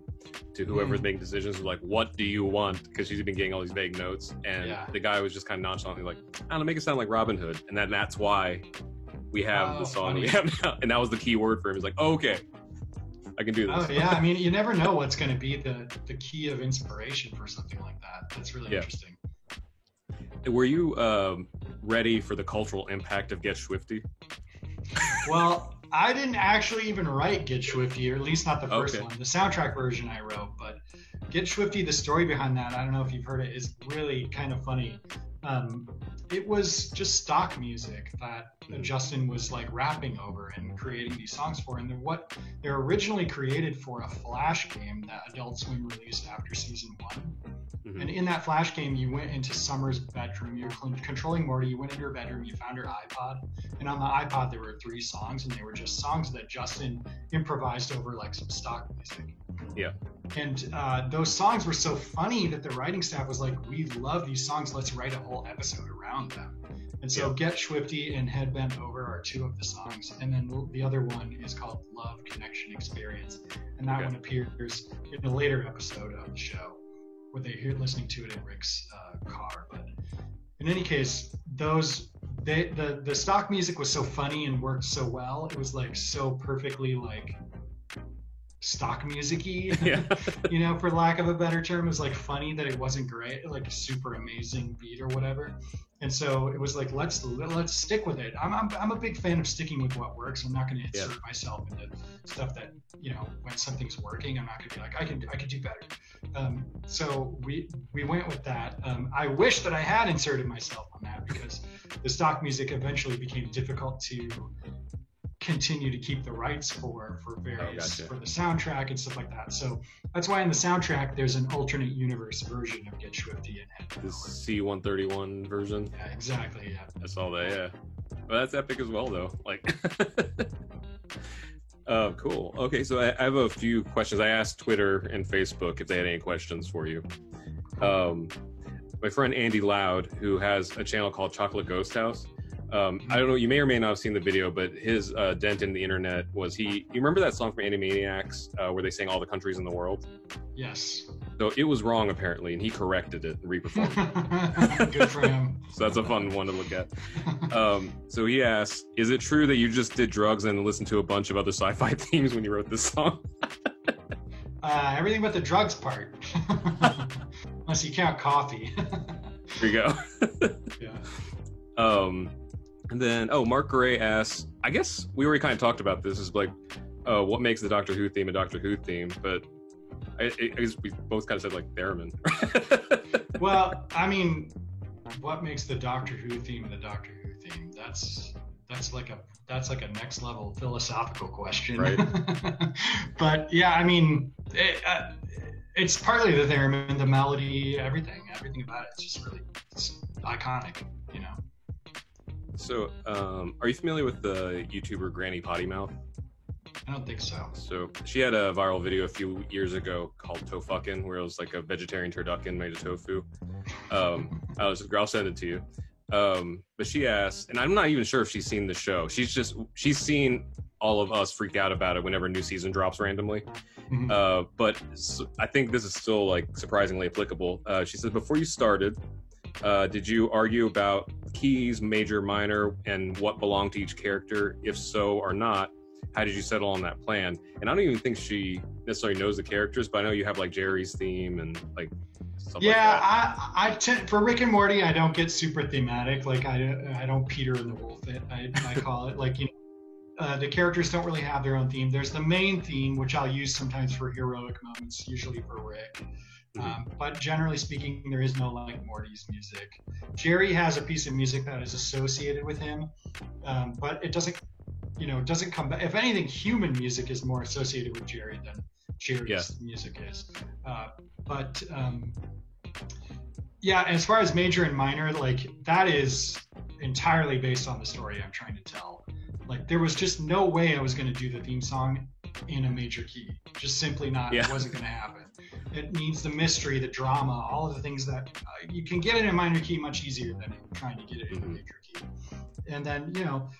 to whoever's making decisions, like, what do you want? Because she's been getting all these vague notes, and the guy was just kind of nonchalantly like, I don't know, make it sound like Robin Hood, and that's why we have the song we have now, and that was the key word for him. He's like, okay, I can do this. Oh yeah, I mean, you never know what's going to be the key of inspiration for something like that. That's really interesting. Were you ready for the cultural impact of Get Swifty? Well, I didn't actually even write Get Swifty, or at least not the first one. The soundtrack version I wrote, but Get Swifty, the story behind that, I don't know if you've heard it, is really kind of funny. It was just stock music that Justin was like rapping over and creating these songs for. And they're originally created for a Flash game that Adult Swim released after season 1. Mm-hmm. And in that Flash game, you went into Summer's bedroom. You're controlling Morty. You went into her bedroom. You found her iPod. And on the iPod, there were 3 songs, and they were just songs that Justin improvised over like some stock music. Yeah. And those songs were so funny that the writing staff was like, we love these songs. Let's write a whole episode around them. And so Get Swifty and Head Bent Over are 2 of the songs. And then the other one is called Love Connection Experience. And that one appears in a later episode of the show where they hear listening to it in Rick's car. But in any case, the stock music was so funny and worked so well. It was like so perfectly like stock music-y, you know, for lack of a better term. It was like funny that it wasn't great, like a super amazing beat or whatever. And so it was like, let's stick with it. I'm a big fan of sticking with what works. I'm not going to insert myself into stuff that, you know, when something's working, I'm not going to be like, I can do better. So we went with that. I wish that I had inserted myself on that, because the stock music eventually became difficult to continue to keep the rights for various for the soundtrack and stuff like that. So that's why in the soundtrack there's an alternate universe version of Get Swifty and Head Bent Over. The C-131 version. Yeah, exactly. Yeah. I saw that. Yeah. Well, that's epic as well, though. Like, cool. Okay, so I have a few questions. I asked Twitter and Facebook if they had any questions for you. My friend Andy Loud, who has a channel called Chocolate Ghost House. I don't know, you may or may not have seen the video, but his dent in the internet was you remember that song from Animaniacs where they sang all the countries in the world? Yes. So it was wrong apparently, and he corrected it and re-performed it. Good for him. So that's a fun one to look at. So he asks, is it true that you just did drugs and listened to a bunch of other sci-fi themes when you wrote this song? Everything but the drugs part. Unless you count coffee. There you go. Yeah. And then, Mark Gray asks, I guess we already kind of talked about this, is like, what makes the Doctor Who theme a Doctor Who theme? But I guess we both kind of said like theremin. Well, I mean, what makes the Doctor Who theme the Doctor Who theme? That's like a next level philosophical question. Right. But yeah, I mean, it's partly the theremin, the melody, everything about it. It's just it's iconic, you know. So, are you familiar with the YouTuber Granny Potty Mouth? I don't think so. So she had a viral video a few years ago called Tofuckin, where it was like a vegetarian turducken made of tofu. I'll send it to you. But she asked, and I'm not even sure if she's seen the show. She's seen all of us freak out about it whenever a new season drops randomly. Mm-hmm. But I think this is still like surprisingly applicable. She said, before you started, did you argue about keys, major, minor, and what belonged to each character? If so or not, how did you settle on that plan? And I don't even think she necessarily knows the characters, but I know you have like Jerry's theme and like stuff like that. I tend, for Rick and Morty, I don't get super thematic. Like I don't Peter and the Wolf it, I call it. Like, you know, the characters don't really have their own theme. There's the main theme, which I'll use sometimes for heroic moments, usually for Rick. But generally speaking, there is no like Morty's music. Jerry has a piece of music that is associated with him, but it doesn't come back. If anything, human music is more associated with Jerry than Jerry's music is. As far as major and minor, like that is entirely based on the story I'm trying to tell. Like there was just no way I was going to do the theme song in a major key. Just simply not. It wasn't going to happen. It needs the mystery, the drama, all of the things that you can get in a minor key much easier than trying to get it in a major key. And then, you know,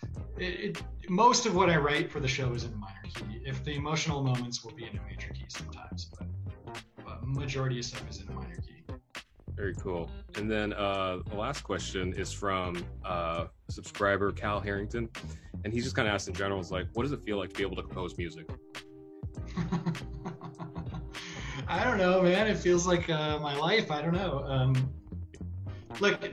most of what I write for the show is in a minor key. If the emotional moments will be in a major key sometimes, but majority of stuff is in a minor key. Very cool. And then the last question is from subscriber Cal Harrington, and he's just kind of asked in general, is like, what does it feel like to be able to compose music? I don't know, man. It feels like my life. I don't know.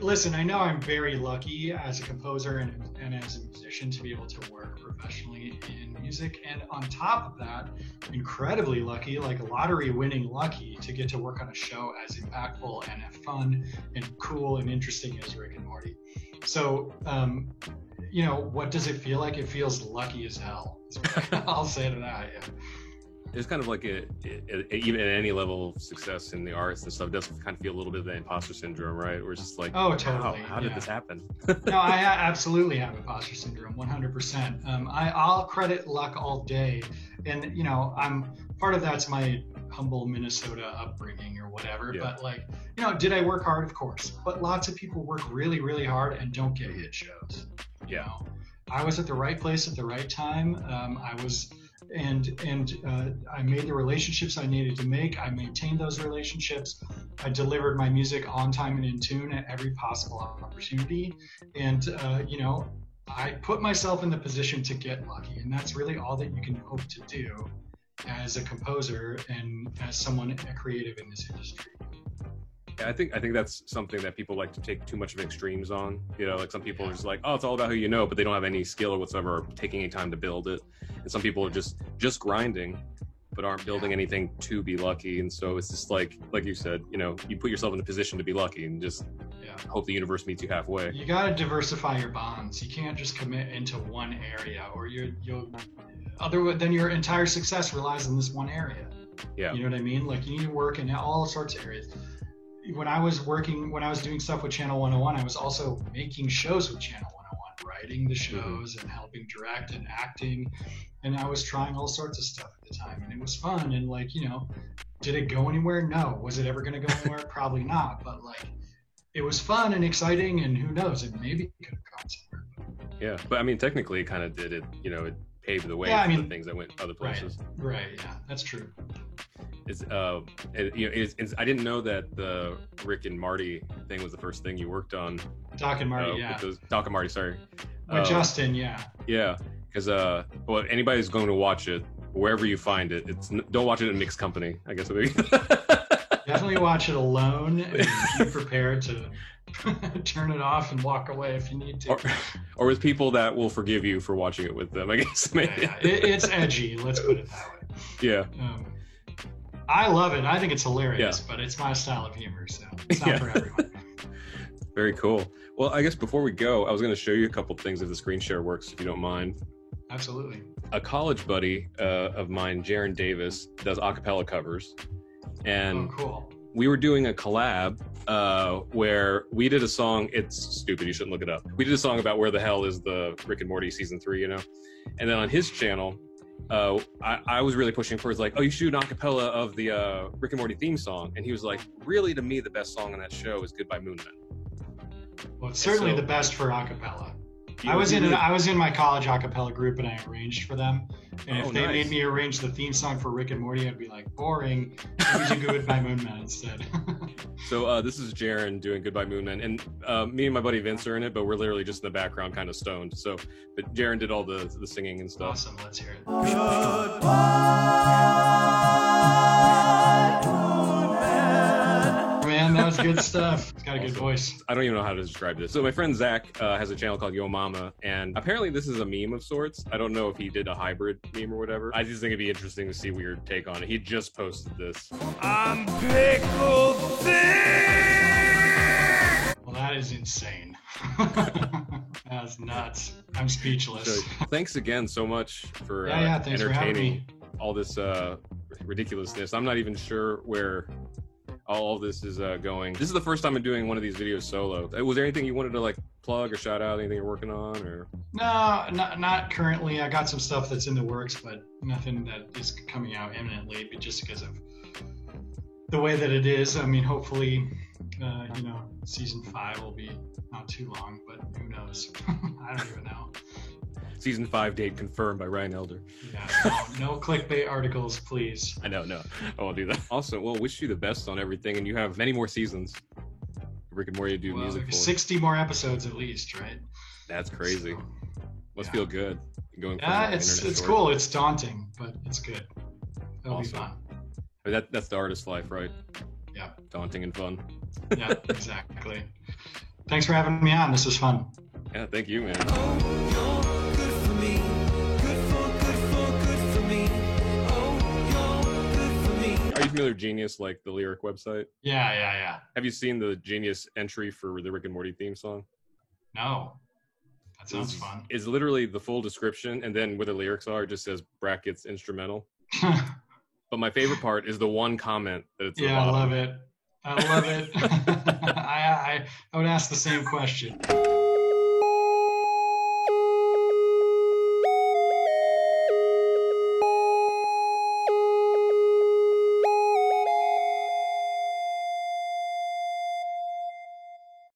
Listen, I know I'm very lucky as a composer and as a musician to be able to work professionally in music, and on top of that, incredibly lucky, like lottery-winning lucky, to get to work on a show as impactful and fun and cool and interesting as Rick and Morty. So, you know, what does it feel like? It feels lucky as hell. I'll say to that, yeah. It's kind of like even at any level of success in the arts and stuff, it does kind of feel a little bit of the imposter syndrome, right? Where it's just like, oh, totally. How did this happen? No, I absolutely have imposter syndrome, 100%. I'll credit luck all day, and you know, part of that's my humble Minnesota upbringing or whatever. Yeah. But like, you know, did I work hard? Of course. But lots of people work really, really hard and don't get hit shows. You know, I was at the right place at the right time. I made the relationships I needed to make. I maintained those relationships. I delivered my music on time and in tune at every possible opportunity. And, you know, I put myself in the position to get lucky. And that's really all that you can hope to do as a composer and as someone creative in this industry. I think that's something that people like to take too much of extremes on. You know, like some people are just like, oh, it's all about who you know, but they don't have any skill or whatsoever, or taking any time to build it. And some people are just grinding, but aren't building anything to be lucky. And so it's just like you said, you know, you put yourself in a position to be lucky and just hope the universe meets you halfway. You got to diversify your bonds. You can't just commit into one area, or then your entire success relies on this one area. Yeah. You know what I mean? Like, you need to work in all sorts of areas. When I was doing stuff with Channel 101, I was also making shows with Channel 101, writing the shows and helping direct and acting. And I was trying all sorts of stuff at the time, and it was fun. And like, you know, did it go anywhere? No. Was it ever going to go anywhere? Probably not. But like, it was fun and exciting, and who knows, it maybe could have gone somewhere. Yeah, but I mean, technically, it kind of did it. You know, it paved the way for the things that went other places. Right. Yeah, that's true. I didn't know that the Rick and Marty thing was the first thing you worked on. Doc and Marty, Doc and Marty, sorry. With Justin, yeah. Yeah, because well, anybody who's going to watch it, wherever you find it, don't watch it in mixed company, I guess. Definitely watch it alone and be prepared to turn it off and walk away if you need to. Or with people that will forgive you for watching it with them, I guess. Yeah. It's edgy, let's put it that way. Yeah. I love it. I think it's hilarious, but it's my style of humor, so it's not for everyone. Very cool. Well, I guess before we go, I was going to show you a couple things if the screen share works, if you don't mind. Absolutely. A college buddy of mine, Jaron Davis, does a cappella covers. And cool. We were doing a collab where we did a song. It's stupid. You shouldn't look it up. We did a song about where the hell is the Rick and Morty season 3, you know? And then on his channel, I was really pushing for, it's like, oh, you should do an acapella of the Rick and Morty theme song. And he was like, really, to me, the best song on that show is Goodbye Moon Man. Well, it's certainly the best for acapella. I was in my college acapella group, and I arranged for them. And if they made me arrange the theme song for Rick and Morty, I'd be like, boring. We do Goodbye Moon Man instead. So this is Jaron doing Goodbye Moon Man, and me and my buddy Vince are in it, but we're literally just in the background, kind of stoned. So, but Jaron did all the singing and stuff. Awesome, let's hear it. Man, that was good stuff. It's got a good voice. I don't even know how to describe this. So my friend Zach has a channel called Yo Mama, and apparently this is a meme of sorts. I don't know if he did a hybrid meme or whatever. I just think it'd be interesting to see your take on it. He just posted this. I'm pickled thick! Well, that is insane. That's nuts. I'm speechless. So, thanks again so much for thanks entertaining all this ridiculousness. I'm not even sure where all this is going. This is the first time I'm doing one of these videos solo. Was there anything you wanted to like plug or shout out? Anything you're working on? Or no, not currently. I got some stuff that's in the works, but nothing that is coming out imminently. But just because of the way that it is, I mean, hopefully, season 5 will be not too long, but who knows? I don't even know. Season 5 date confirmed by Ryan Elder. Yeah, no clickbait articles, please. I know, no, I won't do that. Also, well, wish you the best on everything, and you have many more seasons. Rick and Morty to do music for. 60 more episodes at least, right? That's crazy. Must feel good. Going it's cool. It's daunting, but it's good. It'll be fun. I mean, that's the artist life, right? Yeah. Daunting and fun. Yeah, exactly. Thanks for having me on. This was fun. Yeah, thank you, man. Good for me. Good for familiar with Genius, like the lyric website? Yeah. Have you seen the Genius entry for the Rick and Morty theme song? No. That sounds fun. It's literally the full description, and then where the lyrics are, it just says brackets instrumental. But my favorite part is the one comment that it's. I love it. I would ask the same question.